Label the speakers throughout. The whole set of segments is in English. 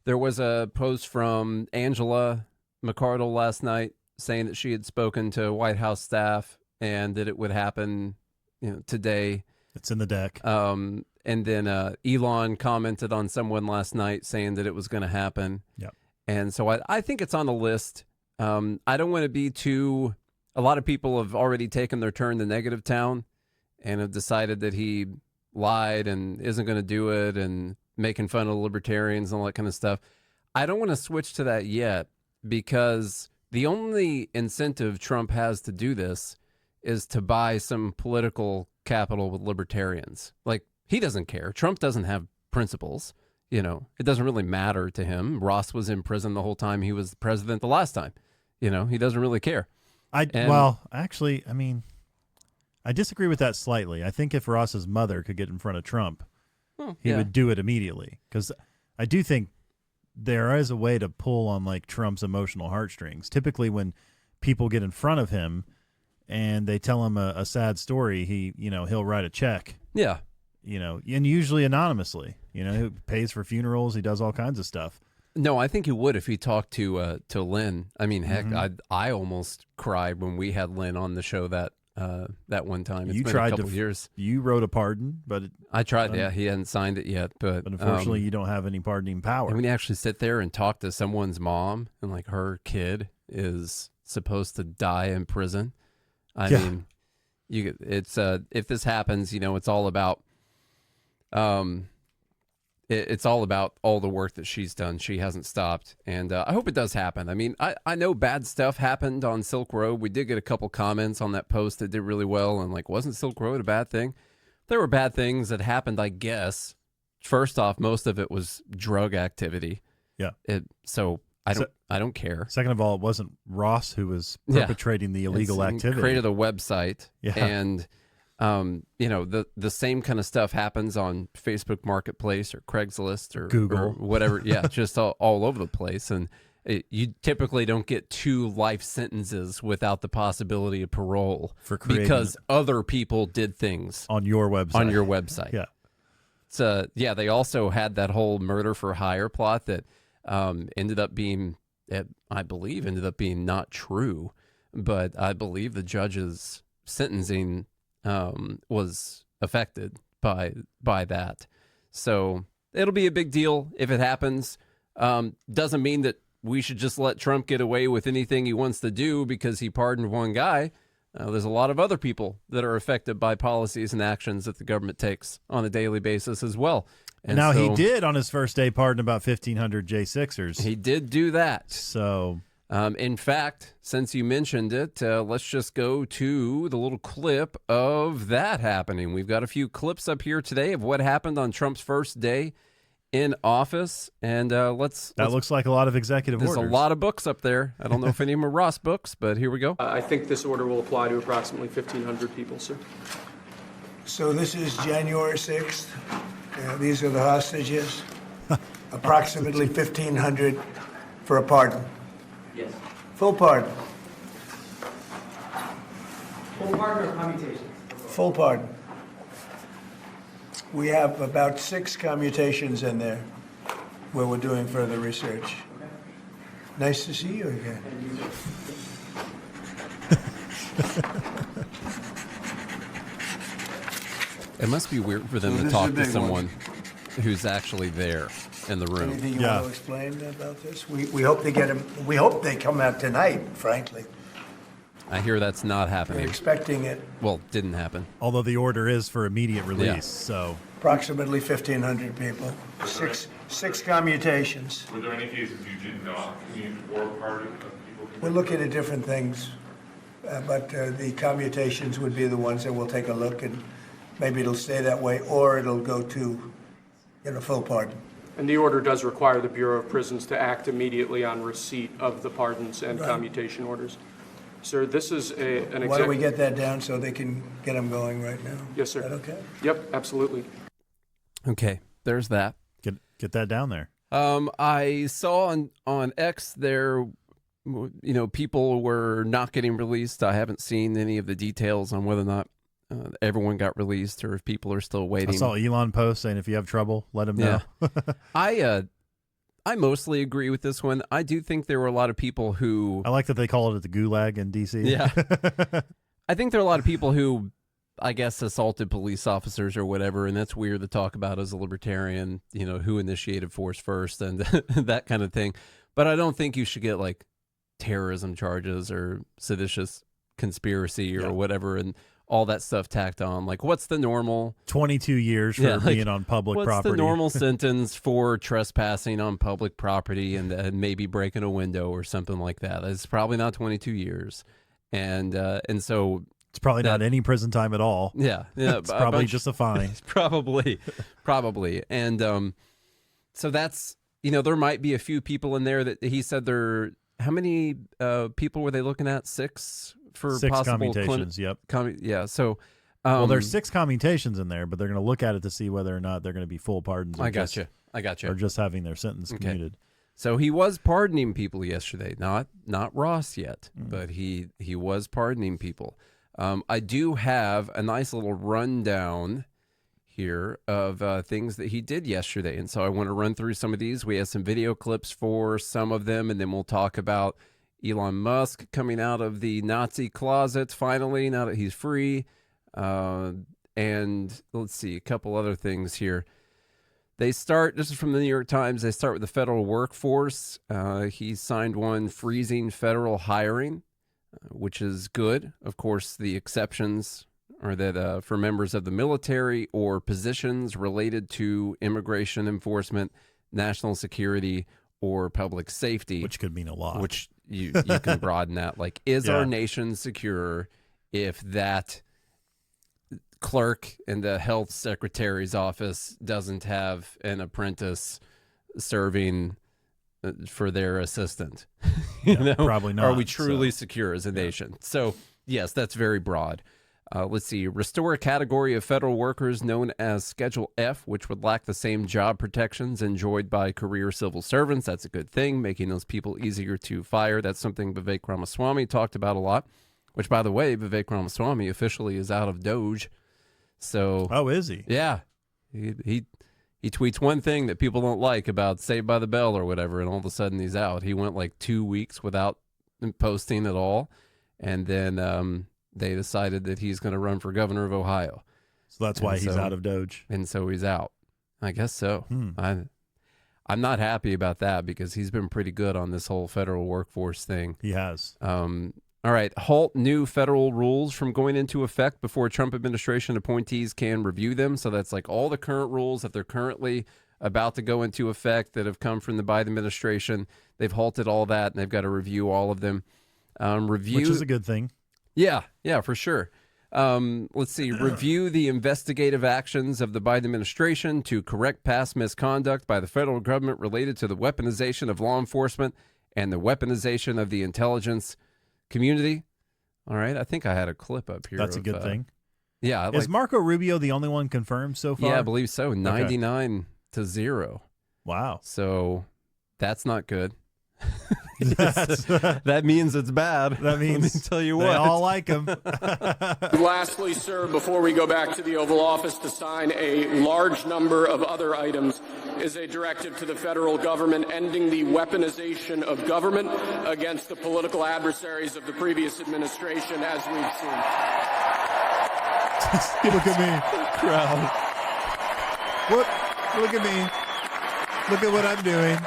Speaker 1: There was a post from Angela McCardle last night saying that she had spoken to White House staff and that it would happen, today.
Speaker 2: It's in the deck.
Speaker 1: And then Elon commented on someone last night saying that it was going to happen.
Speaker 2: Yep.
Speaker 1: And so I think it's on the list. I don't want to be too. A lot of people have already taken their turn to negative town and have decided that he lied and isn't going to do it and making fun of libertarians and all that kind of stuff. I don't want to switch to that yet because the only incentive Trump has to do this is to buy some political capital with libertarians. Like, he doesn't care. Trump doesn't have principles. It doesn't really matter to him. Ross was in prison the whole time he was president the last time. He doesn't really care.
Speaker 2: I disagree with that slightly. I think if Ross's mother could get in front of Trump, he would do it immediately. Because I do think there is a way to pull on like Trump's emotional heartstrings. Typically when people get in front of him and they tell him a sad story, he'll write a check.
Speaker 1: Yeah.
Speaker 2: And usually anonymously. He pays for funerals. He does all kinds of stuff.
Speaker 1: No, I think he would if he talked to Lynn. I mean, heck, I almost cried when we had Lynn on the show that one time. It's been a couple of years.
Speaker 2: You wrote a pardon, but
Speaker 1: I tried. Yeah, he hadn't signed it yet, but
Speaker 2: unfortunately, you don't have any pardoning power.
Speaker 1: And when you actually sit there and talk to someone's mom, and like her kid is supposed to die in prison, I mean, it's if this happens, it's all about. It's all about all the work that she's done. She hasn't stopped. And I hope it does happen. I mean, I know bad stuff happened on Silk Road. We did get a couple comments on that post that did really well. And wasn't Silk Road a bad thing? There were bad things that happened, I guess. First off, most of it was drug activity.
Speaker 2: Yeah.
Speaker 1: So I don't care.
Speaker 2: Second of all, it wasn't Ross who was perpetrating the illegal activity.
Speaker 1: Created a website. Yeah. And the same kind of stuff happens on Facebook Marketplace or Craigslist or
Speaker 2: Google
Speaker 1: or whatever. Yeah, just all over the place. And you typically don't get 2 life sentences without the possibility of parole because other people did things
Speaker 2: on your website.
Speaker 1: Yeah. So they also had that whole murder for hire plot that ended up being not true, but I believe the judge's sentencing was affected by that. So it'll be a big deal if it happens. Doesn't mean that we should just let Trump get away with anything he wants to do because he pardoned one guy. There's a lot of other people that are affected by policies and actions that the government takes on a daily basis as well. And
Speaker 2: now he did on his first day pardon about 1,500 J6ers.
Speaker 1: He did do that.
Speaker 2: So...
Speaker 1: in fact, since you mentioned it, let's just go to the little clip of that happening. We've got a few clips up here today of what happened on Trump's first day in office, and let's
Speaker 2: looks like a lot of executive orders.
Speaker 1: There's a lot of books up there. I don't know if any of them are Ross books, but here we go.
Speaker 3: I think this order will apply to approximately 1,500 people, sir.
Speaker 4: So this is January 6th. These are the hostages. Approximately 1,500 for a pardon.
Speaker 3: Yes.
Speaker 4: Full pardon.
Speaker 3: Full pardon or commutations?
Speaker 4: Full pardon. We have about 6 commutations in there where we're doing further research. Okay. Nice to see you again.
Speaker 1: It must be weird for them to talk to someone who's actually there in the room.
Speaker 4: Anything you want to explain about this? We hope they get them. We hope they come out tonight, frankly.
Speaker 1: I hear that's not
Speaker 4: We're
Speaker 1: happening.
Speaker 4: expecting it.
Speaker 1: Well, didn't happen.
Speaker 2: Although the order is for immediate release, so
Speaker 4: Approximately 1,500 people. Six commutations.
Speaker 5: Were there any cases you did not commute or pardon of people?
Speaker 4: We're looking at different things, but the commutations would be the ones that we'll take a look, and maybe it'll stay that way, or it'll go to, full pardon.
Speaker 3: And the order does require the Bureau of Prisons to act immediately on receipt of the pardons and commutation orders. Sir, this is an
Speaker 4: Why don't we get that down so they can get them going right now?
Speaker 3: Yes, sir.
Speaker 4: Is that okay?
Speaker 3: Yep, absolutely.
Speaker 1: Okay, there's that.
Speaker 2: get that down there.
Speaker 1: I saw on X there, people were not getting released. I haven't seen any of the details on whether or not everyone got released or if people are still waiting.
Speaker 2: I saw Elon post saying if you have trouble, let him know.
Speaker 1: I mostly agree with this one. I do think there were a lot of people who...
Speaker 2: I like that they call it the Gulag in D.C.
Speaker 1: Yeah. I think there are a lot of people who, I guess, assaulted police officers or whatever, and that's weird to talk about as a libertarian, who initiated force first and that kind of thing. But I don't think you should get, like, terrorism charges or seditious conspiracy or whatever and all that stuff tacked on. Like, what's the normal
Speaker 2: 22 years for being on public
Speaker 1: what's
Speaker 2: property?
Speaker 1: What's the normal sentence for trespassing on public property and maybe breaking a window or something like that? It's probably not 22 years. And so
Speaker 2: it's probably not any prison time at all.
Speaker 1: Yeah.
Speaker 2: It's probably just a fine.
Speaker 1: Probably. And so that's, there might be a few people in there that he said how many people were they looking at? 6 for
Speaker 2: 6
Speaker 1: possible
Speaker 2: commutations. Yep.
Speaker 1: Yeah. So,
Speaker 2: well, there's 6 commutations in there, but they're going to look at it to see whether or not they're going to be full pardons.
Speaker 1: I got you.
Speaker 2: Or just having their sentence commuted.
Speaker 1: So he was pardoning people yesterday, not Ross yet, but he was pardoning people. I do have a nice little rundown here of things that he did yesterday, and so I want to run through some of these. We have some video clips for some of them, and then we'll talk about Elon Musk coming out of the Nazi closet finally, now that he's free. And let's see, a couple other things here. This is from the New York Times, they start with the federal workforce. He signed one freezing federal hiring, which is good. Of course, the exceptions are that for members of the military or positions related to immigration enforcement, national security, or public safety.
Speaker 2: Which could mean a lot.
Speaker 1: Which you can broaden that. Like, is our nation secure if that clerk in the health secretary's office doesn't have an apprentice serving for their assistant?
Speaker 2: Probably not.
Speaker 1: Are we truly secure as a nation? So, yes, that's very broad. Let's see. Restore a category of federal workers known as Schedule F, which would lack the same job protections enjoyed by career civil servants. That's a good thing, making those people easier to fire. That's something Vivek Ramaswamy talked about a lot, which, by the way, Vivek Ramaswamy officially is out of Doge. So,
Speaker 2: is he?
Speaker 1: Yeah. He tweets one thing that people don't like about Saved by the Bell or whatever, and all of a sudden he's out. He went like 2 weeks without posting at all, and then they decided that he's going to run for governor of Ohio.
Speaker 2: So that's why he's out of Doge.
Speaker 1: And so he's out. I guess so. I'm not happy about that because he's been pretty good on this whole federal workforce thing.
Speaker 2: He has.
Speaker 1: All right. Halt new federal rules from going into effect before Trump administration appointees can review them. So that's like all the current rules that they're currently about to go into effect that have come from the Biden administration. They've halted all that, and they've got to review all of them.
Speaker 2: Which is a good thing.
Speaker 1: Yeah, for sure. Let's see. Review the investigative actions of the Biden administration to correct past misconduct by the federal government related to the weaponization of law enforcement and the weaponization of the intelligence community. All right. I think I had a clip up here.
Speaker 2: That's a good thing.
Speaker 1: Yeah.
Speaker 2: Is Marco Rubio the only one confirmed so far?
Speaker 1: Yeah, I believe so. 99-0.
Speaker 2: Wow.
Speaker 1: So that's not good. That means it's bad.
Speaker 2: That means
Speaker 1: let me tell you
Speaker 2: they
Speaker 1: what.
Speaker 2: all like him.
Speaker 3: Lastly, sir, before we go back to the Oval Office to sign a large number of other items, is a directive to the federal government ending the weaponization of government against the political adversaries of the previous administration, as we've seen.
Speaker 2: Look at me, crowd. Look at me. Look at what I'm doing.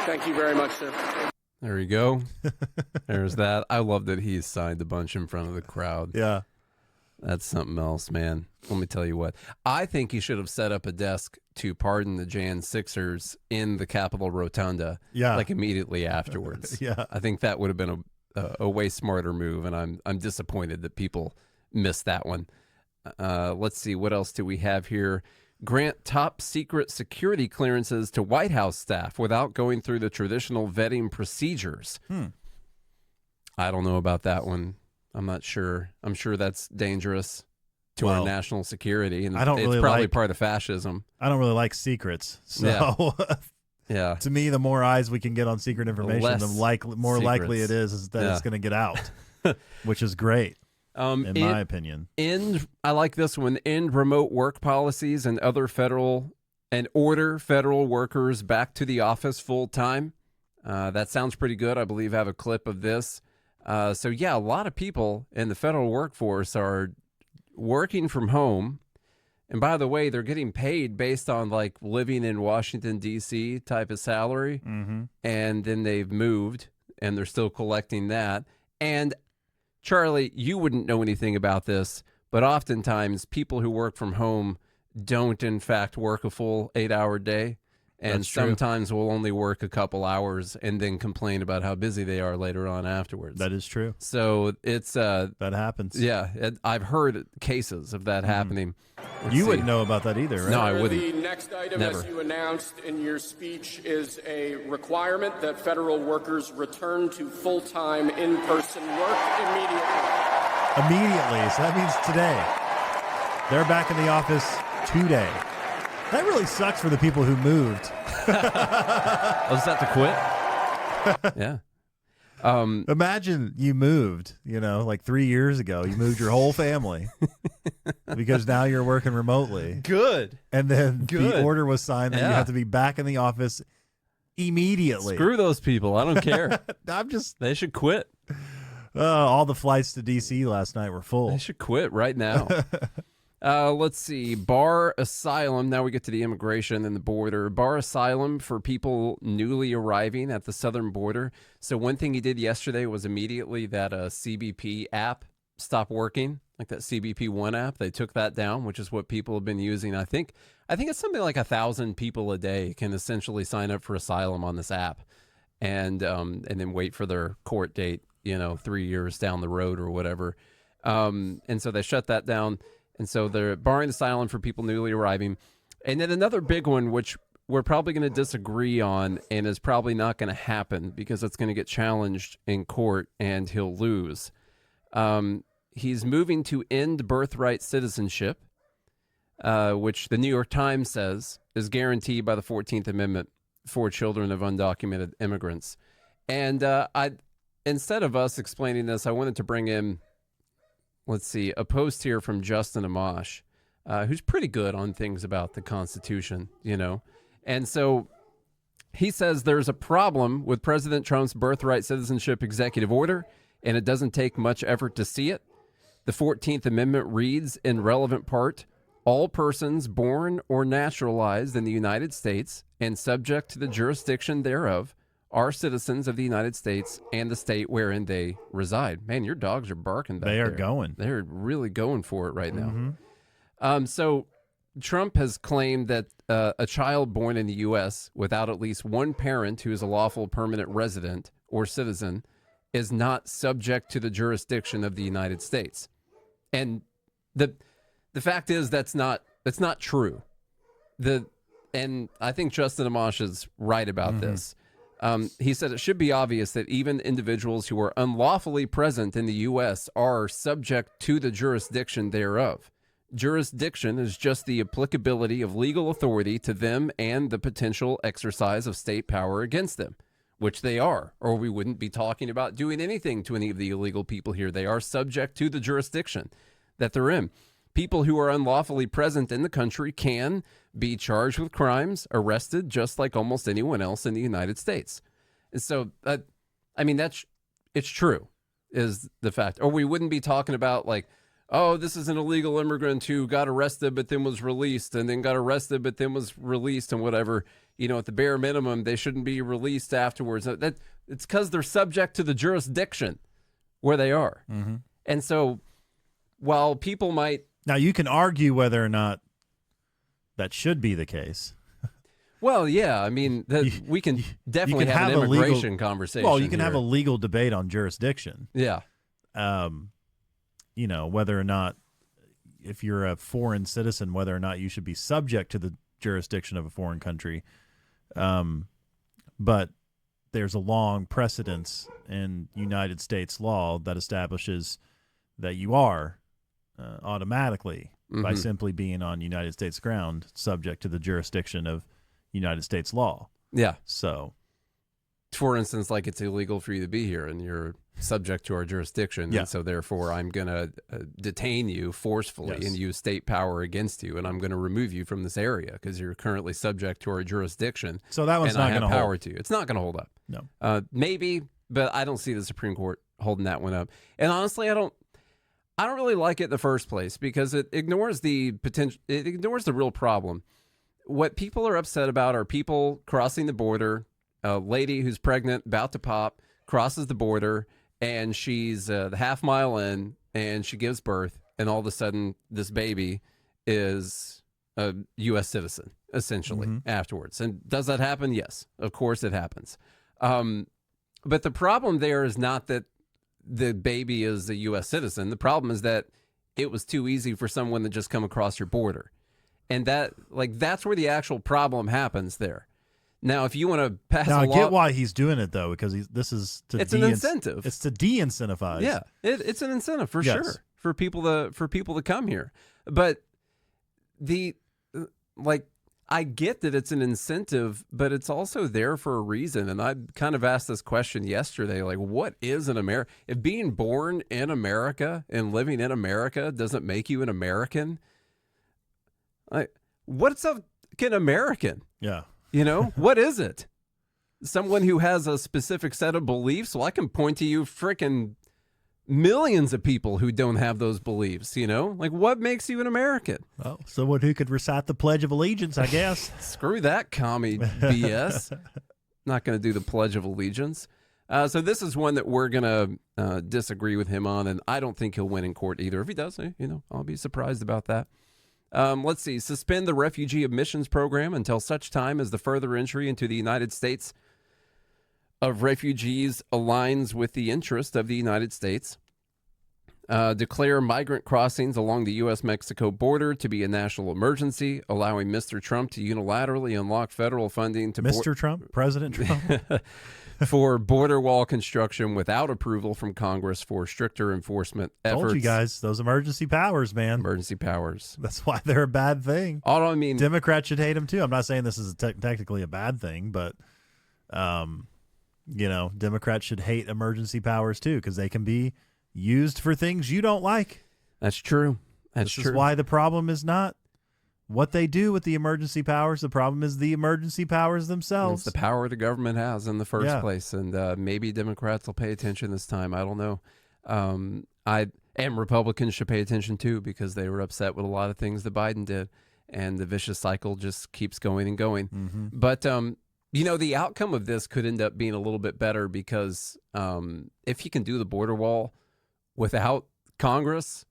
Speaker 3: Thank you very much, sir.
Speaker 1: There you go. There's that. I love that he signed a bunch in front of the crowd.
Speaker 2: Yeah.
Speaker 1: That's something else, man. Let me tell you what. I think he should have set up a desk to pardon the Jan Sixers in the Capitol Rotunda.
Speaker 2: Yeah.
Speaker 1: Like immediately afterwards.
Speaker 2: Yeah.
Speaker 1: I think that would have been a way smarter move, and I'm disappointed that people missed that one. Let's see. What else do we have here? Grant top secret security clearances to White House staff without going through the traditional vetting procedures. I don't know about that one. I'm not sure. I'm sure that's dangerous to our national security, and
Speaker 2: I don't
Speaker 1: it's
Speaker 2: really
Speaker 1: probably
Speaker 2: like,
Speaker 1: part of fascism.
Speaker 2: I don't really like secrets, so
Speaker 1: Yeah.
Speaker 2: To me, the more eyes we can get on secret information,
Speaker 1: less
Speaker 2: the more likely it
Speaker 1: secrets.
Speaker 2: is that
Speaker 1: Yeah.
Speaker 2: it's going to get out, which is great, in my opinion.
Speaker 1: I like this one. End remote work policies and order federal workers back to the office full time. That sounds pretty good. I believe I have a clip of this. So yeah, a lot of people in the federal workforce are working from home. And by the way, they're getting paid based on like living in Washington, D.C. type of salary.
Speaker 2: Mm-hmm.
Speaker 1: And then they've moved and they're still collecting that. And Charlie, you wouldn't know anything about this, but oftentimes people who work from home don't in fact work a full 8-hour day. And
Speaker 2: That's true.
Speaker 1: sometimes will only work a couple hours and then complain about how busy they are later on afterwards.
Speaker 2: That is true.
Speaker 1: So it's
Speaker 2: That happens.
Speaker 1: yeah, I've heard cases of that happening. Let's
Speaker 2: You
Speaker 1: see.
Speaker 2: wouldn't know about that either, right?
Speaker 1: No, I wouldn't.
Speaker 3: The next item,
Speaker 1: Never.
Speaker 3: as you announced in your speech, is a requirement that federal workers return to full-time in-person work immediately.
Speaker 2: Immediately. So that means today. They're back in the office today. That really sucks for the people who moved.
Speaker 1: Oh, is that to quit? Yeah.
Speaker 2: Imagine you moved, like 3 years ago. You moved your whole family because now you're working remotely.
Speaker 1: Good.
Speaker 2: And then
Speaker 1: Good.
Speaker 2: the order was signed that you
Speaker 1: Yeah.
Speaker 2: have to be back in the office immediately.
Speaker 1: Screw those people. I don't care.
Speaker 2: I'm just,
Speaker 1: They should quit.
Speaker 2: all the flights to D.C. last night were full.
Speaker 1: They should quit right now. Let's see. Bar asylum. Now we get to the immigration and the border. Bar asylum for people newly arriving at the southern border. So one thing he did yesterday was immediately that CBP app stopped working, like that CBP One app. They took that down, which is what people have been using. I think it's something like 1,000 people a day can essentially sign up for asylum on this app, and then wait for their court date, 3 years down the road or whatever. And so they shut that down. And so they're barring asylum for people newly arriving. And then another big one, which we're probably going to disagree on and is probably not going to happen because it's going to get challenged in court and he'll lose. He's moving to end birthright citizenship, which the New York Times says is guaranteed by the 14th Amendment for children of undocumented immigrants. And instead of us explaining this, I wanted to bring in, let's see, a post here from Justin Amash, who's pretty good on things about the Constitution, And so he says there's a problem with President Trump's birthright citizenship executive order, and it doesn't take much effort to see it. The 14th Amendment reads in relevant part, all persons born or naturalized in the United States and subject to the jurisdiction thereof are citizens of the United States and the state wherein they reside. Man, your dogs are barking back
Speaker 2: They are
Speaker 1: there.
Speaker 2: going.
Speaker 1: They're really going for it right now. So Trump has claimed that a child born in the U.S. without at least one parent who is a lawful permanent resident or citizen is not subject to the jurisdiction of the United States. And the fact is that's not true. And I think Justin Amash is right about this. He said it should be obvious that even individuals who are unlawfully present in the U.S. are subject to the jurisdiction thereof. Jurisdiction is just the applicability of legal authority to them and the potential exercise of state power against them, which they are, or we wouldn't be talking about doing anything to any of the illegal people here. They are subject to the jurisdiction that they're in. People who are unlawfully present in the country can be charged with crimes, arrested, just like almost anyone else in the United States. And so, it's true, is the fact. Or we wouldn't be talking about like, oh, this is an illegal immigrant who got arrested but then was released and then got arrested but then was released and whatever. At the bare minimum, they shouldn't be released afterwards. It's because they're subject to the jurisdiction where they are.
Speaker 2: Mm-hmm.
Speaker 1: And so while people might...
Speaker 2: Now, you can argue whether or not that should be the case.
Speaker 1: Well, yeah, we can definitely have an immigration conversation.
Speaker 2: Well, you can
Speaker 1: here.
Speaker 2: have a legal debate on jurisdiction.
Speaker 1: Yeah.
Speaker 2: Whether or not, if you're a foreign citizen, whether or not you should be subject to the jurisdiction of a foreign country. But there's a long precedence in United States law that establishes that you are automatically, by simply being on United States ground, subject to the jurisdiction of United States law.
Speaker 1: Yeah.
Speaker 2: So,
Speaker 1: For instance, like it's illegal for you to be here and you're subject to our jurisdiction.
Speaker 2: Yeah.
Speaker 1: And so therefore I'm going to detain you forcefully and use state power against you. And I'm going to remove you from this area because you're currently subject to our jurisdiction.
Speaker 2: so that one's
Speaker 1: And
Speaker 2: not
Speaker 1: I
Speaker 2: going
Speaker 1: have
Speaker 2: to
Speaker 1: power
Speaker 2: hold.
Speaker 1: to you. It's not going to hold up.
Speaker 2: No.
Speaker 1: Maybe, but I don't see the Supreme Court holding that one up. And honestly, I don't really like it in the first place because it ignores the potential. It ignores the real problem. What people are upset about are people crossing the border. A lady who's pregnant, about to pop, crosses the border, and she's the half mile in, and she gives birth, and all of a sudden, this baby is a U.S. citizen, essentially, afterwards. And does that happen? Yes, of course it happens. But the problem there is not that the baby is a U.S. citizen. The problem is that it was too easy for someone to just come across your border. And that's where the actual problem happens there. Now, if you want to pass
Speaker 2: Now,
Speaker 1: a
Speaker 2: I
Speaker 1: law,
Speaker 2: get why he's doing it, though, because it's
Speaker 1: an incentive.
Speaker 2: It's to de-incentivize.
Speaker 1: Yeah, it's an incentive for
Speaker 2: Yes.
Speaker 1: sure for people to come here. But I get that it's an incentive, but it's also there for a reason. And I kind of asked this question yesterday, like, what is an American? If being born in America and living in America doesn't make you an American, what's a fucking American?
Speaker 2: Yeah.
Speaker 1: You know, what is it? Someone who has a specific set of beliefs? Well, I can point to you frickin' millions of people who don't have those beliefs, you know? Like, what makes you an American?
Speaker 2: Well, someone who could recite the Pledge of Allegiance, I guess.
Speaker 1: Screw that commie BS. Not going to do the Pledge of Allegiance. So this is one that we're going to disagree with him on, and I don't think he'll win in court either. If he does, I'll be surprised about that. Let's see. Suspend the refugee admissions program until such time as the further entry into the United States of refugees aligns with the interest of the United States. Declare migrant crossings along the U.S.-Mexico border to be a national emergency, allowing Mr. Trump to unilaterally unlock federal funding to
Speaker 2: Mr. Trump? President Trump?
Speaker 1: for border wall construction without approval from Congress for stricter enforcement efforts.
Speaker 2: Told you guys, those emergency powers, man.
Speaker 1: Emergency powers.
Speaker 2: That's why they're a bad thing.
Speaker 1: I mean,
Speaker 2: Democrats should hate them too. I'm not saying this is technically a bad thing, but Democrats should hate emergency powers too because they can be used for things you don't like.
Speaker 1: That's true. This
Speaker 2: is why the problem is not what they do with the emergency powers. The problem is the emergency powers themselves.
Speaker 1: It's the power the government has in the first place, and maybe Democrats will pay attention this time. I don't know. And Republicans should pay attention too because they were upset with a lot of things that Biden did, and the vicious cycle just keeps going and going.
Speaker 2: Mm-hmm.
Speaker 1: But the outcome of this could end up being a little bit better because if he can do the border wall without Congress,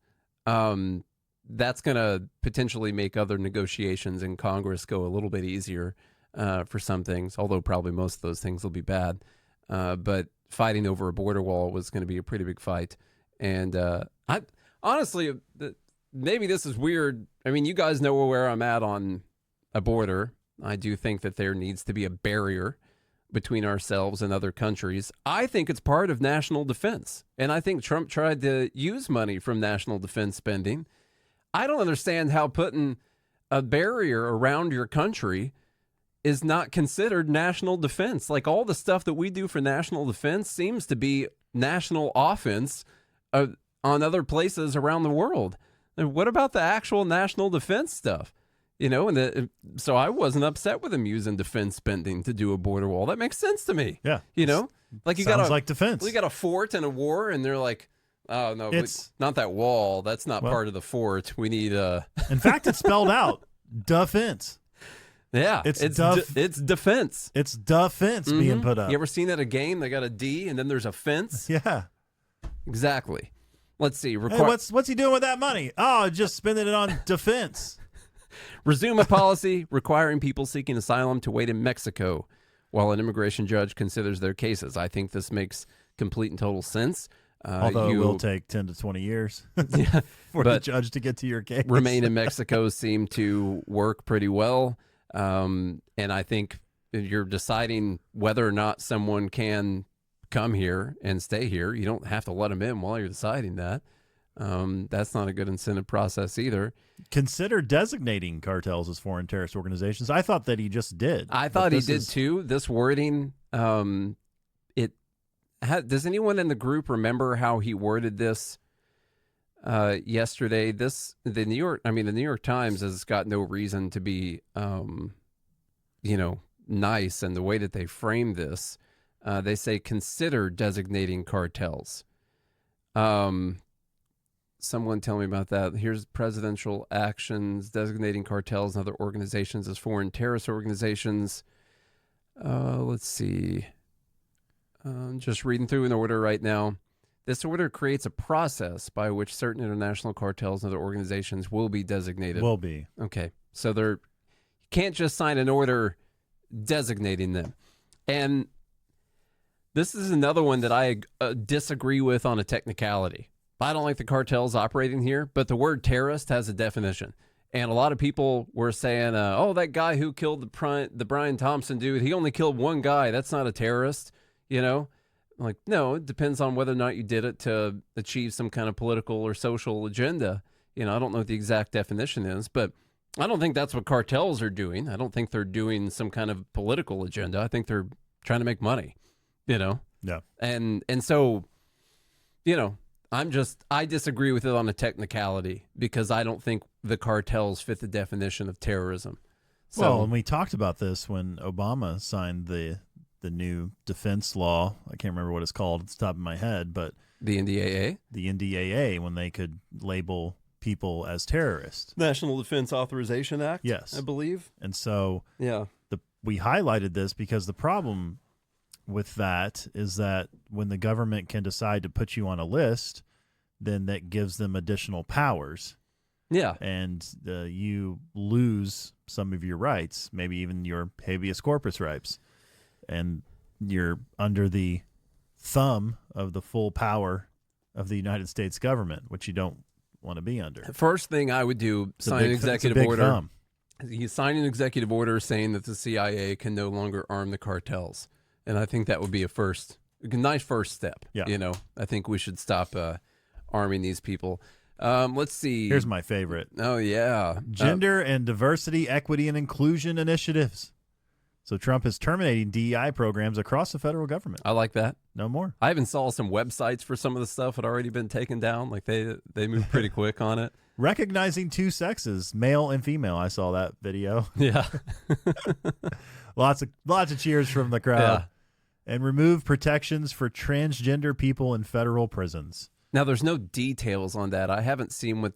Speaker 1: that's going to potentially make other negotiations in Congress go a little bit easier for some things, although probably most of those things will be bad. But fighting over a border wall was going to be a pretty big fight. And I honestly, maybe this is weird. I mean, you guys know where I'm at on a border. I do think that there needs to be a barrier between ourselves and other countries. I think it's part of national defense. And I think Trump tried to use money from national defense spending. I don't understand how putting a barrier around your country is not considered national defense. Like all the stuff that we do for national defense seems to be national offense on other places around the world. And what about the actual national defense stuff? So I wasn't upset with him using defense spending to do a border wall. That makes sense to me.
Speaker 2: Yeah.
Speaker 1: Like you
Speaker 2: Sounds like defense.
Speaker 1: You got a fort in a war, and they're like, oh no,
Speaker 2: It's
Speaker 1: not that wall. That's not part of the fort. We need
Speaker 2: In fact, it's spelled out. Defense.
Speaker 1: Yeah, it's defense.
Speaker 2: It's defense being put up.
Speaker 1: You ever seen that a game? They got a D, and then there's a fence.
Speaker 2: Yeah.
Speaker 1: Exactly. Let's see.
Speaker 2: Hey, what's he doing with that money? Oh, just spending it on defense.
Speaker 1: Resume a policy requiring people seeking asylum to wait in Mexico while an immigration judge considers their cases. I think this makes complete and total sense.
Speaker 2: Although it will take 10 to 20 years for the judge to get to your case.
Speaker 1: Remain in Mexico seem to work pretty well. And I think you're deciding whether or not someone can come here and stay here. You don't have to let them in while you're deciding that. That's not a good incentive process either.
Speaker 2: Consider designating cartels as foreign terrorist organizations. I thought that he just did.
Speaker 1: I thought he did too. This wording, does anyone in the group remember how he worded this yesterday? The New York Times has got no reason to be, nice, and the way that they frame this, they say consider designating cartels. Someone tell me about that. Here's presidential actions designating cartels and other organizations as foreign terrorist organizations. Let's see. Just reading through an order right now. This order creates a process by which certain international cartels and other organizations will be designated.
Speaker 2: Will be.
Speaker 1: Okay. So you can't just sign an order designating them. And this is another one that I disagree with on a technicality. I don't like the cartels operating here, but the word terrorist has a definition. And a lot of people were saying, that guy who killed the Brian Thompson dude, he only killed one guy. That's not a terrorist, I'm like, no, it depends on whether or not you did it to achieve some kind of political or social agenda. I don't know what the exact definition is, but I don't think that's what cartels are doing. I don't think they're doing some kind of political agenda. I think they're trying to make money, Yeah. And so, I disagree with it on a technicality because I don't think the cartels fit the definition of terrorism. So,
Speaker 2: and we talked about this when Obama signed the new defense law. I can't remember what it's called at the top of my head, but
Speaker 1: the NDAA?
Speaker 2: The NDAA, when they could label people as terrorists.
Speaker 1: National Defense Authorization Act?
Speaker 2: Yes.
Speaker 1: I believe.
Speaker 2: And so
Speaker 1: yeah,
Speaker 2: we highlighted this because the problem with that is that when the government can decide to put you on a list, then that gives them additional powers.
Speaker 1: Yeah.
Speaker 2: And you lose some of your rights, maybe even your habeas corpus rights. And you're under the thumb of the full power of the United States government, which you don't want to be under.
Speaker 1: First thing I would do, sign an executive order. You sign an executive order saying that the CIA can no longer arm the cartels. And I think that would be a nice first step.
Speaker 2: Yeah.
Speaker 1: I think we should stop arming these people. Let's see.
Speaker 2: Here's my favorite.
Speaker 1: Oh, yeah.
Speaker 2: Gender and diversity, equity, and inclusion initiatives. So Trump is terminating DEI programs across the federal government.
Speaker 1: I like that.
Speaker 2: No more.
Speaker 1: I even saw some websites for some of the stuff had already been taken down. Like they moved pretty quick on it.
Speaker 2: Recognizing two sexes, male and female. I saw that video.
Speaker 1: Yeah.
Speaker 2: Lots of cheers from the crowd.
Speaker 1: Yeah.
Speaker 2: And remove protections for transgender people in federal prisons.
Speaker 1: Now, there's no details on that. I haven't seen what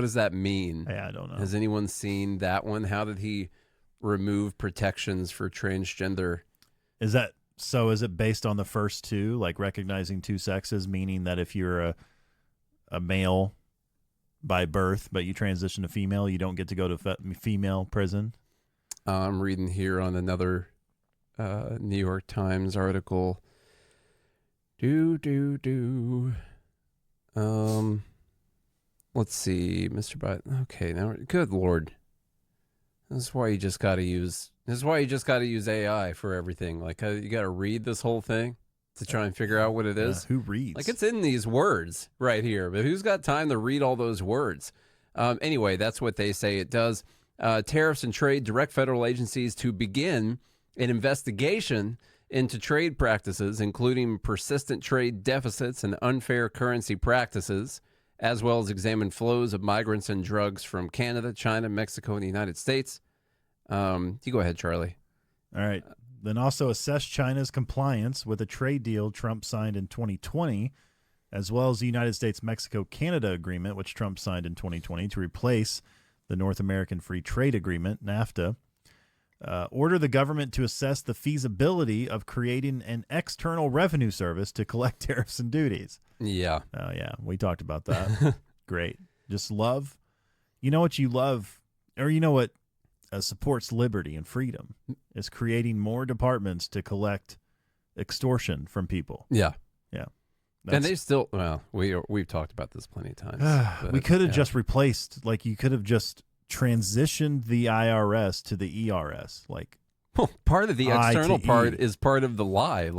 Speaker 1: does that mean?
Speaker 2: Yeah, I don't know.
Speaker 1: Has anyone seen that one? How did he remove protections for transgender?
Speaker 2: Is it based on the first two, like recognizing two sexes, meaning that if you're a male by birth, but you transition to female, you don't get to go to female prison?
Speaker 1: I'm reading here on another New York Times article. Let's see, Mr. Biden. Okay, now, good Lord. This is why you just got to use AI for everything. Like, you got to read this whole thing to try and figure out what it is.
Speaker 2: Who reads?
Speaker 1: Like, it's in these words right here, but who's got time to read all those words? Anyway, that's what they say it does. Tariffs and trade direct federal agencies to begin an investigation into trade practices, including persistent trade deficits and unfair currency practices, as well as examine flows of migrants and drugs from Canada, China, Mexico, and the United States. You go ahead, Charlie.
Speaker 2: All right. Then also assess China's compliance with a trade deal Trump signed in 2020, as well as the United States-Mexico-Canada agreement, which Trump signed in 2020 to replace the North American Free Trade Agreement, NAFTA. Order the government to assess the feasibility of creating an external revenue service to collect tariffs and duties.
Speaker 1: Yeah.
Speaker 2: Oh, yeah. We talked about that. Great. Just love. You know what you love, or you know what supports liberty and freedom, is creating more departments to collect extortion from people.
Speaker 1: Yeah.
Speaker 2: Yeah.
Speaker 1: And they still, we've talked about this plenty of times.
Speaker 2: We could have just replaced, you could have just transitioned the IRS to the ERS.
Speaker 1: Part of the external
Speaker 2: ITE.
Speaker 1: part is part of the lie.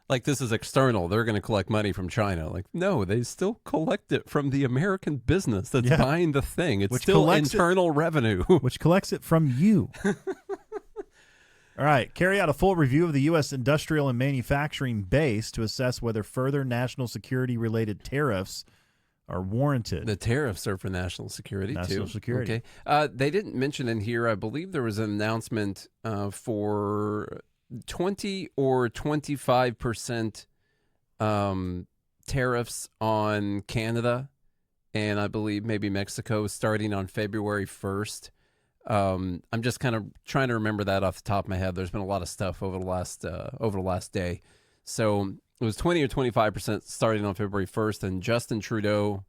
Speaker 1: like this is external. They're going to collect money from China. Like, no, they still collect it from the American business that's buying the thing. It's still internal revenue.
Speaker 2: Which collects it from you. All right. Carry out a full review of the U.S. industrial and manufacturing base to assess whether further national security-related tariffs are warranted.
Speaker 1: The tariffs are for national security,
Speaker 2: National security.
Speaker 1: Okay. They didn't mention in here, I believe there was an announcement for 20 or 25% tariffs on Canada, and I believe maybe Mexico starting on February 1st. I'm just kind of trying to remember that off the top of my head. There's been a lot of stuff over the last day. So it was 20 or 25% starting on February 1st, and Justin Trudeau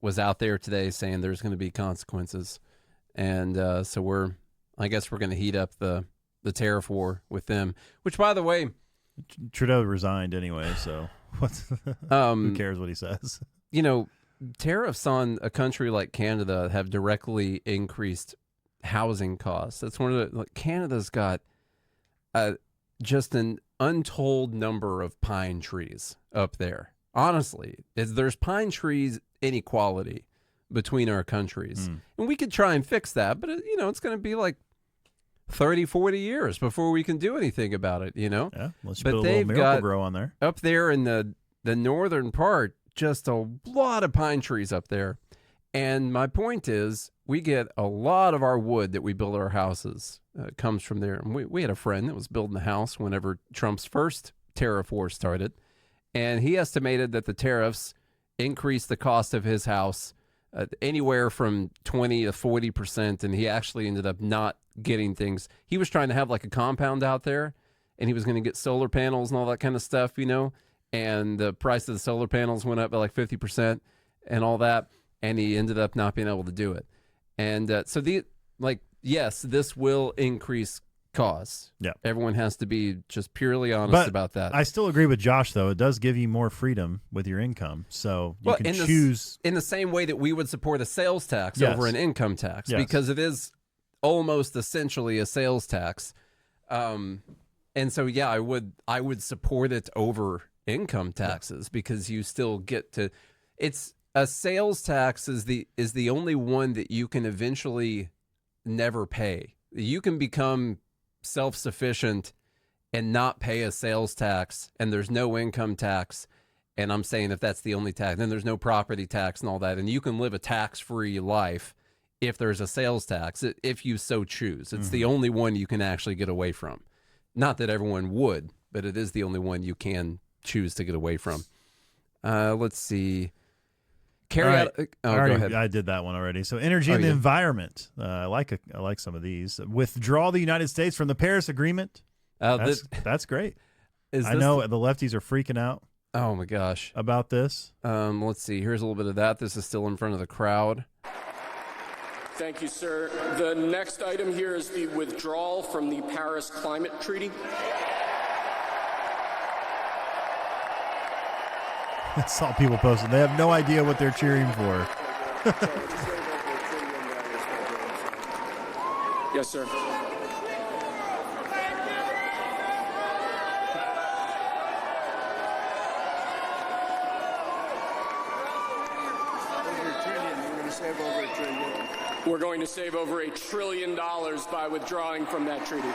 Speaker 1: was out there today saying there's going to be consequences. And so I guess we're going to heat up the tariff war with them, which, by the way,
Speaker 2: Trudeau resigned anyway, so who cares what he says?
Speaker 1: You know, tariffs on a country like Canada have directly increased housing costs. That's one of the, Canada's got just an untold number of pine trees up there. Honestly, there's pine trees inequality between our countries. And we could try and fix that, but it's going to be like 30, 40 years before we can do anything about it,
Speaker 2: Yeah, let's
Speaker 1: but
Speaker 2: put a little
Speaker 1: they've
Speaker 2: Miracle
Speaker 1: got
Speaker 2: Grow on there.
Speaker 1: up there in the northern part, just a lot of pine trees up there. And my point is, we get a lot of our wood that we build our houses comes from there. And we had a friend that was building a house whenever Trump's first tariff war started, and he estimated that the tariffs increased the cost of his house anywhere from 20 to 40%, and he actually ended up not getting things. He was trying to have like a compound out there, and he was going to get solar panels and all that kind of stuff, and the price of the solar panels went up by like 50% and all that, and he ended up not being able to do it. And so yes, this will increase costs.
Speaker 2: Yeah.
Speaker 1: Everyone has to be just purely honest about that.
Speaker 2: I still agree with Josh, though. It does give you more freedom with your income. So you can choose.
Speaker 1: In the same way that we would support a sales tax over an income tax, because it is almost essentially a sales tax. And so, yeah, I would support it over income taxes because you still get to, it's a sales tax is the only one that you can eventually never pay. You can become self-sufficient and not pay a sales tax, and there's no income tax. And I'm saying if that's the only tax, then there's no property tax and all that. And you can live a tax-free life if there's a sales tax, if you so choose. It's the only one you can actually get away from. Not that everyone would, but it is the only one you can choose to get away from. Let's see. Go ahead.
Speaker 2: I did that one already. So energy and the environment. I like some of these. Withdraw the United States from the Paris Agreement. That's great. I know the lefties are freaking out.
Speaker 1: Oh my gosh.
Speaker 2: About this.
Speaker 1: Let's see. Here's a little bit of that. This is still in front of the crowd.
Speaker 3: Thank you, sir. The next item here is the withdrawal from the Paris Climate Treaty.
Speaker 2: I saw people posting. They have no idea what they're cheering for.
Speaker 3: Yes, sir. We're going to save over $1 trillion by withdrawing from that treaty.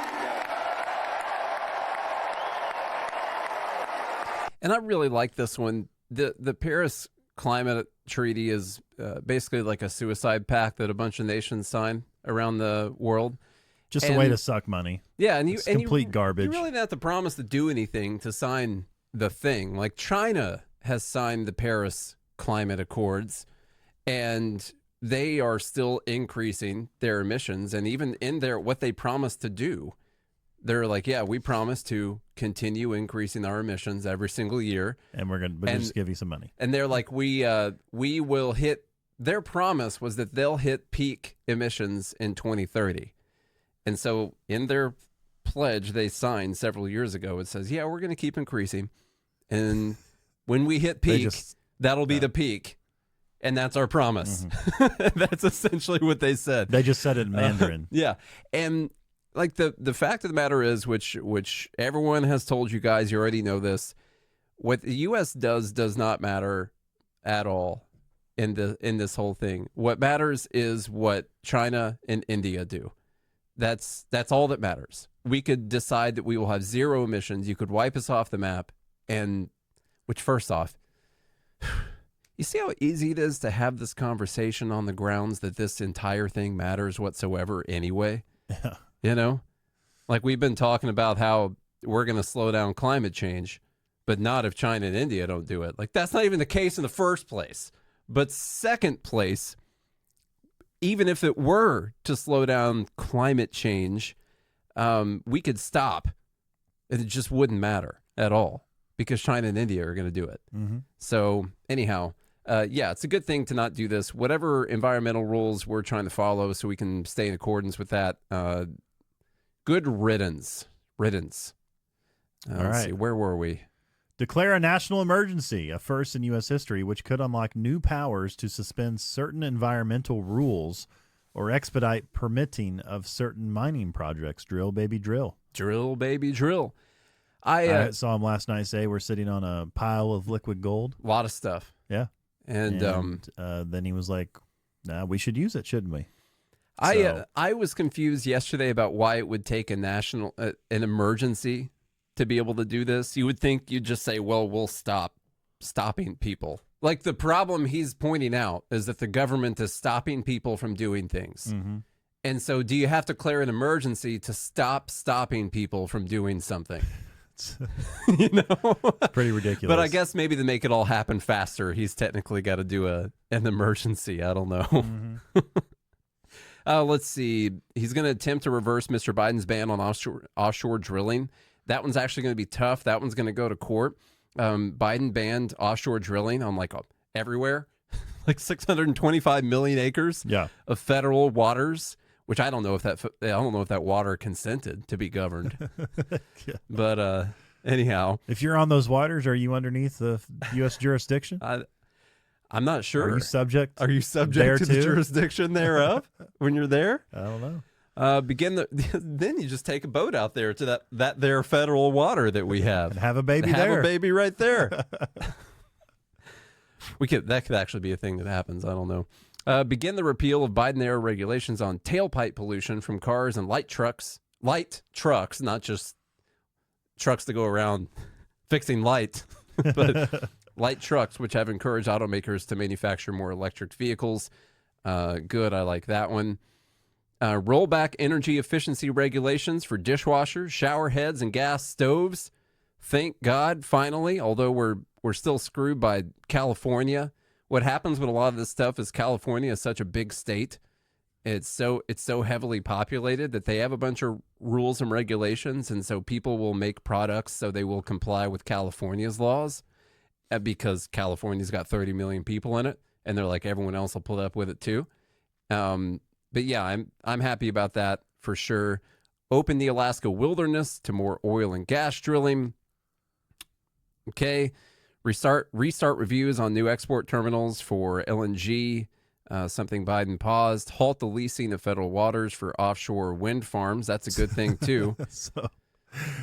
Speaker 1: And I really like this one. The Paris Climate Treaty is basically like a suicide pact that a bunch of nations sign around the world.
Speaker 2: Just a way to suck money.
Speaker 1: Yeah, and
Speaker 2: it's complete garbage.
Speaker 1: You really don't have to promise to do anything to sign the thing. Like China has signed the Paris Climate Accords, and they are still increasing their emissions. And even in what they promised to do, they're like, yeah, we promise to continue increasing our emissions every single year,
Speaker 2: and we're going to just give you some money.
Speaker 1: And they're like, we will hit. Their promise was that they'll hit peak emissions in 2030, and so in their pledge they signed several years ago, it says, yeah, we're going to keep increasing, and when we hit peak, that'll be the peak. And that's our promise. That's essentially what they said.
Speaker 2: They just said it in Mandarin.
Speaker 1: Yeah, and like the fact of the matter is, which everyone has told you guys, you already know this, What the U.S. does not matter at all in this whole thing. What matters is what China and India do. That's all that matters. We could decide that we will have zero emissions. You could wipe us off the map, and which, first off, you see how easy it is to have this conversation on the grounds that this entire thing matters whatsoever anyway?
Speaker 2: Yeah.
Speaker 1: You know? Like, we've been talking about how we're going to slow down climate change, but not if China and India don't do it. Like, that's not even the case in the first place. But second place, even if it were to slow down climate change, we could stop. And it just wouldn't matter at all because China and India are going to do it.
Speaker 2: Mm-hmm.
Speaker 1: So anyhow, yeah, it's a good thing to not do this. Whatever environmental rules we're trying to follow so we can stay in accordance with that, good riddance.
Speaker 2: All
Speaker 1: Let's
Speaker 2: right.
Speaker 1: see, where were we?
Speaker 2: Declare a national emergency, a first in U.S. history, which could unlock new powers to suspend certain environmental rules or expedite permitting of certain mining projects. Drill, baby, drill.
Speaker 1: Drill, baby, drill.
Speaker 2: I saw him last night say we're sitting on a pile of liquid gold.
Speaker 1: A lot of stuff.
Speaker 2: Yeah.
Speaker 1: And
Speaker 2: then he was like, nah, we should use it, shouldn't we?
Speaker 1: I was confused yesterday about why it would take an emergency to be able to do this. You would think you'd just say, well, we'll stopping people. Like, the problem he's pointing out is that the government is stopping people from doing things.
Speaker 2: Mm-hmm.
Speaker 1: And so do you have to declare an emergency to stop stopping people from doing something? You know?
Speaker 2: Pretty ridiculous.
Speaker 1: But I guess maybe to make it all happen faster, he's technically got to do an emergency. I don't know.
Speaker 2: Mm-hmm.
Speaker 1: Let's see. He's going to attempt to reverse Mr. Biden's ban on offshore drilling. That one's actually going to be tough. That one's going to go to court. Biden banned offshore drilling on everywhere, like 625 million acres of federal waters. Which I don't know if that water consented to be governed.
Speaker 2: Yeah.
Speaker 1: But anyhow,
Speaker 2: if you're on those waters, are you underneath the U.S. jurisdiction?
Speaker 1: I'm not sure.
Speaker 2: Are you subject?
Speaker 1: Are you subject to the jurisdiction thereof when you're there?
Speaker 2: I don't know.
Speaker 1: Then you just take a boat out there to that there federal water that we have.
Speaker 2: And have a baby
Speaker 1: have
Speaker 2: there.
Speaker 1: a baby right there. That could actually be a thing that happens. I don't know. Begin the repeal of Biden-era regulations on tailpipe pollution from cars and light trucks, not just trucks to go around fixing light, but light trucks, which have encouraged automakers to manufacture more electric vehicles. Good. I like that one. Roll back energy efficiency regulations for dishwashers, shower heads, and gas stoves. Thank God, finally, although we're still screwed by California. What happens with a lot of this stuff is California is such a big state. It's so heavily populated that they have a bunch of rules and regulations, and so people will make products so they will comply with California's laws because California's got 30 million people in it, and they're like, everyone else will put up with it too. But yeah, I'm happy about that for sure. Open the Alaska wilderness to more oil and gas drilling. Okay. Restart reviews on new export terminals for LNG, something Biden paused. Halt the leasing of federal waters for offshore wind farms. That's a good thing, too.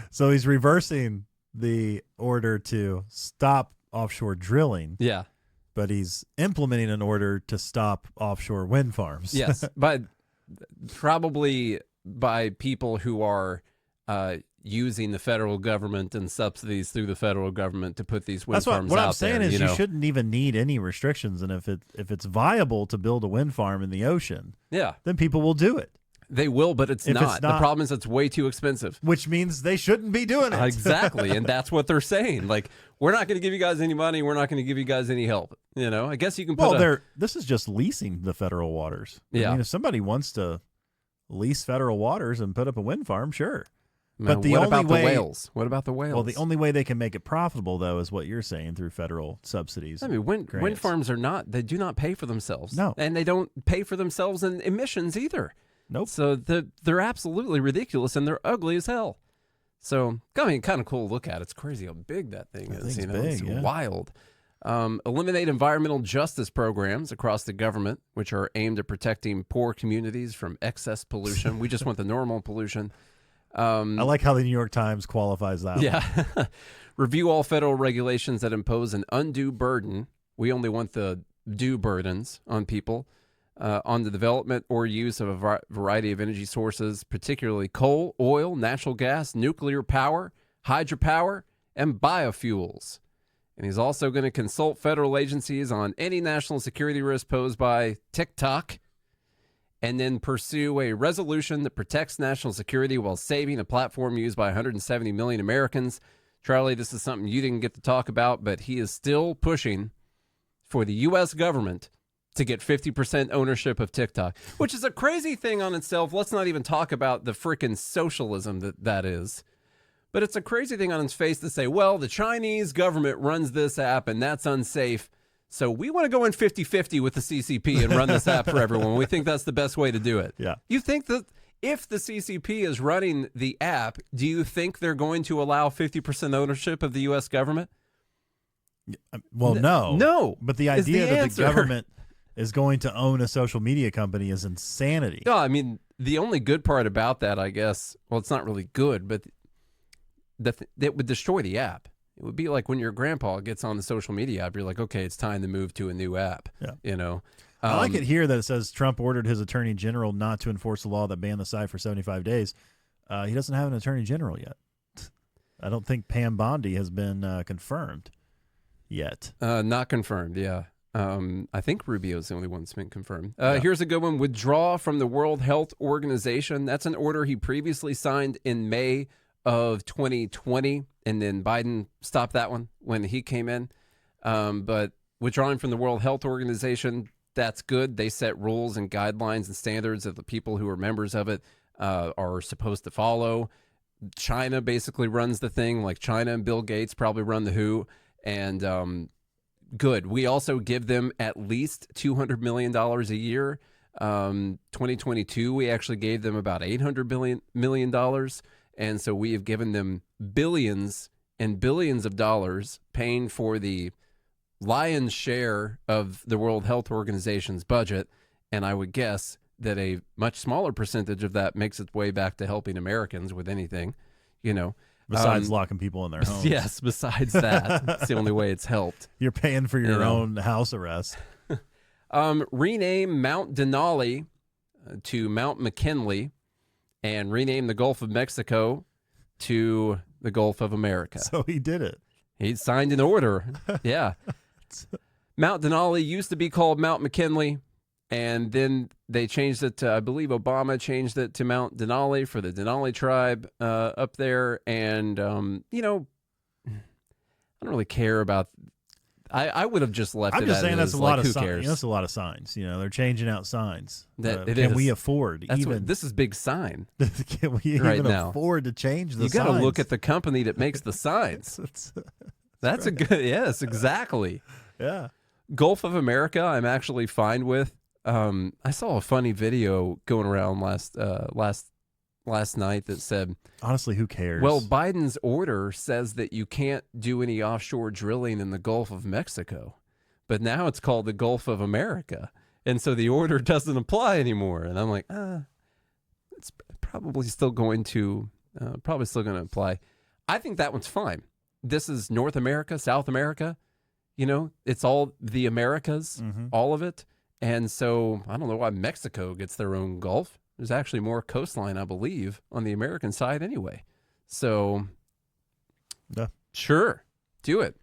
Speaker 2: So he's reversing the order to stop offshore drilling.
Speaker 1: Yeah.
Speaker 2: But he's implementing an order to stop offshore wind farms.
Speaker 1: Yes, but probably by people who are using the federal government and subsidies through the federal government to put these wind farms out there.
Speaker 2: What I'm saying is you shouldn't even need any restrictions, and if it's viable to build a wind farm in the ocean, then people will do it.
Speaker 1: They will, but it's not. The problem is it's way too expensive.
Speaker 2: Which means they shouldn't be doing it.
Speaker 1: Exactly, and that's what they're saying. Like, we're not going to give you guys any money. We're not going to give you guys any help. You know, I guess you can put
Speaker 2: this is just leasing the federal waters.
Speaker 1: Yeah.
Speaker 2: I mean, if somebody wants to lease federal waters and put up a wind farm, sure.
Speaker 1: Now,
Speaker 2: but
Speaker 1: what about the whales? What about the whales?
Speaker 2: Well, the only way they can make it profitable, though, is what you're saying, through federal subsidies.
Speaker 1: I mean, wind farms they do not pay for themselves.
Speaker 2: No.
Speaker 1: And they don't pay for themselves in emissions either.
Speaker 2: Nope.
Speaker 1: So they're absolutely ridiculous, and they're ugly as hell. So, I mean, kind of cool to look at. It's crazy how big that thing is.
Speaker 2: Big,
Speaker 1: it's wild. Eliminate environmental justice programs across the government, which are aimed at protecting poor communities from excess pollution. We just want the normal pollution.
Speaker 2: I like how the New York Times qualifies that.
Speaker 1: Yeah. Review all federal regulations that impose an undue burden. We only want the due burdens on people on the development or use of a variety of energy sources, particularly coal, oil, natural gas, nuclear power, hydropower, and biofuels. And he's also going to consult federal agencies on any national security risk posed by TikTok, and then pursue a resolution that protects national security while saving a platform used by 170 million Americans. Charlie, this is something you didn't get to talk about, but he is still pushing for the U.S. government to get 50% ownership of TikTok, which is a crazy thing on itself. Let's not even talk about the freaking socialism that is. But it's a crazy thing on its face to say, well, the Chinese government runs this app and that's unsafe. So we want to go in 50-50 with the CCP and run this app for everyone. We think that's the best way to do it.
Speaker 2: Yeah.
Speaker 1: You think that if the CCP is running the app, do you think they're going to allow 50% ownership of the U.S. government?
Speaker 2: Well, no.
Speaker 1: No.
Speaker 2: But the idea that the government is going to own a social media company is insanity.
Speaker 1: No, I mean, the only good part about that, I guess, well, it's not really good, but that would destroy the app. It would be like when your grandpa gets on the social media app, you're like, okay, it's time to move to a new app. Yeah. You know?
Speaker 2: I like it here that it says Trump ordered his attorney general not to enforce the law that banned the site for 75 days. He doesn't have an attorney general yet. I don't think Pam Bondi has been confirmed yet.
Speaker 1: Not confirmed, yeah. I think Rubio's the only one that's been confirmed. Here's a good one. Withdraw from the World Health Organization. That's an order he previously signed in May of 2020, and then Biden stopped that one when he came in. But withdrawing from the World Health Organization, that's good. They set rules and guidelines and standards that the people who are members of it are supposed to follow. China basically runs the thing, like China and Bill Gates probably run the WHO, and good. We also give them at least $200 million a year. 2022, we actually gave them about $800 million. And so we have given them billions and billions of dollars, paying for the lion's share of the World Health Organization's budget. And I would guess that a much smaller percentage of that makes its way back to helping Americans with anything, you know.
Speaker 2: Besides locking people in their homes.
Speaker 1: Yes, besides that. It's the only way it's helped.
Speaker 2: You're paying for your own house arrest.
Speaker 1: Rename Mount Denali to Mount McKinley, and rename the Gulf of Mexico to the Gulf of America.
Speaker 2: So he did it.
Speaker 1: He signed an order. Yeah. Mount Denali used to be called Mount McKinley, and then they changed it to, I believe Obama changed it to Mount Denali for the Denali tribe up there. And, you know, I don't really care about, I would have just left it.
Speaker 2: I'm just saying that's a lot of
Speaker 1: who
Speaker 2: signs.
Speaker 1: cares?
Speaker 2: That's a lot of signs. You know, they're changing out signs.
Speaker 1: Can
Speaker 2: we afford even?
Speaker 1: This is big sign.
Speaker 2: Can we
Speaker 1: right
Speaker 2: even
Speaker 1: now
Speaker 2: afford to change the
Speaker 1: signs?
Speaker 2: signs?
Speaker 1: You got to look at the company that makes the signs. That's a good, yes, exactly.
Speaker 2: Yeah.
Speaker 1: Gulf of America, I'm actually fine with. I saw a funny video going around last night that said,
Speaker 2: honestly, who cares?
Speaker 1: Well, Biden's order says that you can't do any offshore drilling in the Gulf of Mexico, but now it's called the Gulf of America, and so the order doesn't apply anymore. And I'm like, it's probably still going to apply. I think that one's fine. This is North America, South America. You know, it's all the Americas, all of it. And so I don't know why Mexico gets their own Gulf. There's actually more coastline, I believe, on the American side anyway. So, sure, do it.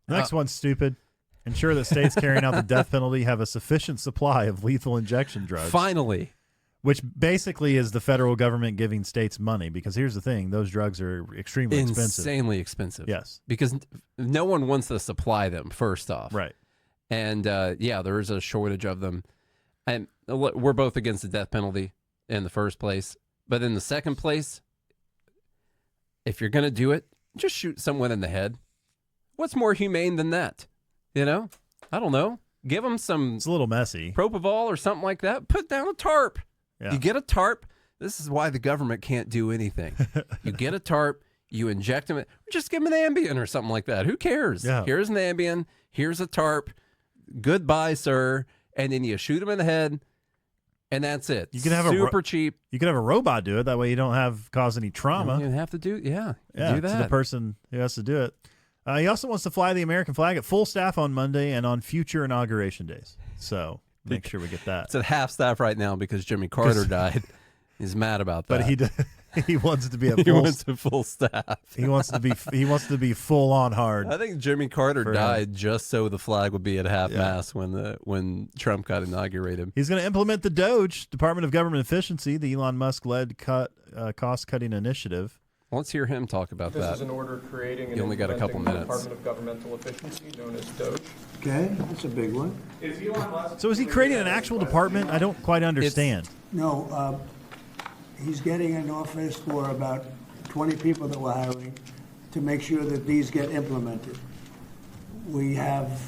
Speaker 2: Next one's stupid. Ensure that states carrying out the death penalty have a sufficient supply of lethal injection drugs.
Speaker 1: Finally.
Speaker 2: Which basically is the federal government giving states money, because here's the thing, those drugs are extremely expensive.
Speaker 1: Insanely expensive.
Speaker 2: Yes.
Speaker 1: Because no one wants to supply them, first off.
Speaker 2: Right.
Speaker 1: And, there is a shortage of them. And we're both against the death penalty in the first place. But in the second place, if you're going to do it, just shoot someone in the head. What's more humane than that? You know? I don't know. Give them some...
Speaker 2: It's a little messy.
Speaker 1: Propofol or something like that. Put down a tarp. Yeah. You get a tarp. This is why the government can't do anything. You get a tarp. You inject them. Just give them an Ambien or something like that. Who cares?
Speaker 2: Yeah.
Speaker 1: Here's an Ambien. Here's a tarp. Goodbye, sir. And then you shoot them in the head. And that's it.
Speaker 2: You can have
Speaker 1: super cheap.
Speaker 2: You could have a robot do it. That way you don't cause any
Speaker 1: You
Speaker 2: trauma.
Speaker 1: don't even have to do do
Speaker 2: To
Speaker 1: that.
Speaker 2: the person who has to do it. He also wants to fly the American flag at full staff on Monday and on future inauguration days. So make sure we get that.
Speaker 1: It's at half staff right now because Jimmy Carter died. He's mad about that.
Speaker 2: But he wants it to be a
Speaker 1: he
Speaker 2: full.
Speaker 1: wants a full staff.
Speaker 2: He wants to be full on hard.
Speaker 1: I think Jimmy Carter died just so the flag would be at half mast when Trump got inaugurated.
Speaker 2: He's going to implement the DOGE, Department of Government Efficiency, the Elon Musk-led cost-cutting initiative.
Speaker 1: Let's hear him talk about that.
Speaker 3: This is an order creating
Speaker 1: You only got a couple minutes.
Speaker 3: Department of Governmental Efficiency, known as DOGE.
Speaker 4: Okay, that's a big one.
Speaker 2: So is he creating an actual department? I don't quite understand.
Speaker 4: No, he's getting an office for about 20 people that we're hiring to make sure that these get implemented. We have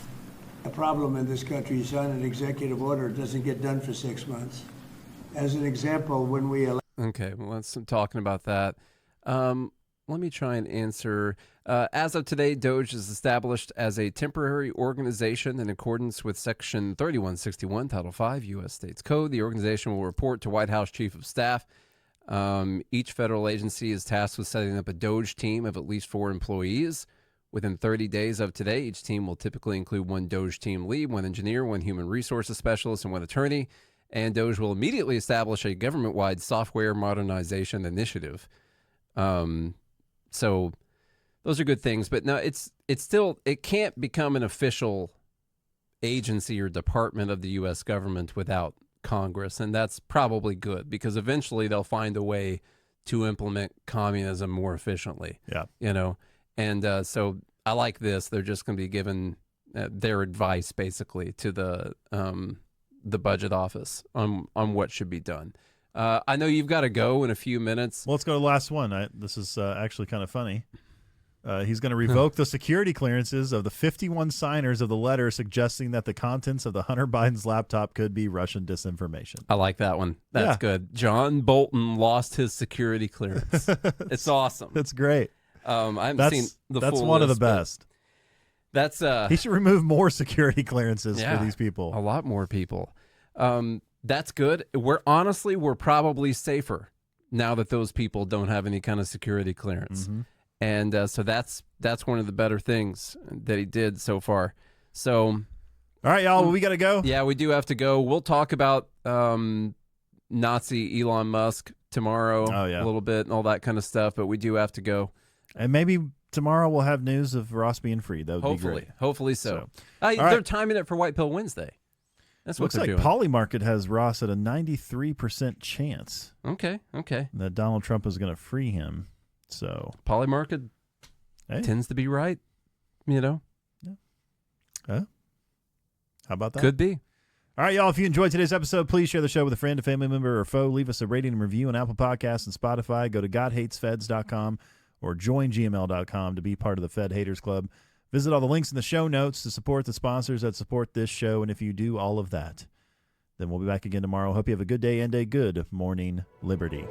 Speaker 4: a problem in this country. You sign an executive order, it doesn't get done for 6 months. As an example, when we
Speaker 1: Okay, well, let's talking about that. Let me try and answer. As of today, DOGE is established as a temporary organization in accordance with Section 3161, Title 5, U.S. States Code. The organization will report to White House Chief of Staff. Each federal agency is tasked with setting up a DOGE team of at least 4 employees. Within 30 days of today, each team will typically include 1 DOGE team lead, 1 engineer, 1 human resources specialist, and 1 attorney. And DOGE will immediately establish a government-wide software modernization initiative. So those are good things, but no, it's still, it can't become an official agency or department of the U.S. government without Congress, and that's probably good because eventually they'll find a way to implement communism more efficiently.
Speaker 2: Yeah,
Speaker 1: and so I like this. They're just going to be given their advice basically to the budget office on what should be done. I know you've got to go in a few minutes.
Speaker 2: Well, let's go to the last one. This is actually kind of funny. He's going to revoke the security clearances of the 51 signers of the letter suggesting that the contents of the Hunter Biden's laptop could be Russian disinformation.
Speaker 1: I like that one. That's good. John Bolton lost his security clearance. It's awesome.
Speaker 2: That's great.
Speaker 1: I haven't seen the full
Speaker 2: That's one
Speaker 1: list,
Speaker 2: of the best.
Speaker 1: That's
Speaker 2: he should remove more security clearances for these people.
Speaker 1: A lot more people. That's good. We're probably safer now that those people don't have any kind of security clearance.
Speaker 2: Mm-hmm.
Speaker 1: And so that's one of the better things that he did so far. So,
Speaker 2: all right, y'all, we got to go.
Speaker 1: Yeah, we do have to go. We'll talk about Nazi Elon Musk tomorrow a little bit and all that kind of stuff, but we do have to go.
Speaker 2: And maybe tomorrow we'll have news of Ross being free. That would be great.
Speaker 1: Hopefully so.
Speaker 2: All
Speaker 1: They're
Speaker 2: right.
Speaker 1: timing it for White Pill Wednesday. That's what
Speaker 2: Looks
Speaker 1: they're
Speaker 2: like
Speaker 1: doing.
Speaker 2: Polymarket has Ross at a 93% chance.
Speaker 1: Okay.
Speaker 2: That Donald Trump is going to free him. So
Speaker 1: Polymarket tends to be right,
Speaker 2: Yeah. How about that?
Speaker 1: Could be.
Speaker 2: All right, y'all. If you enjoyed today's episode, please share the show with a friend, a family member, or foe. Leave us a rating and review on Apple Podcasts and Spotify. Go to GodHatesFeds.com or joingml.com to be part of the Fed Haters Club. Visit all the links in the show notes to support the sponsors that support this show. And if you do all of that, then we'll be back again tomorrow. Hope you have a good day and a good morning, Liberty.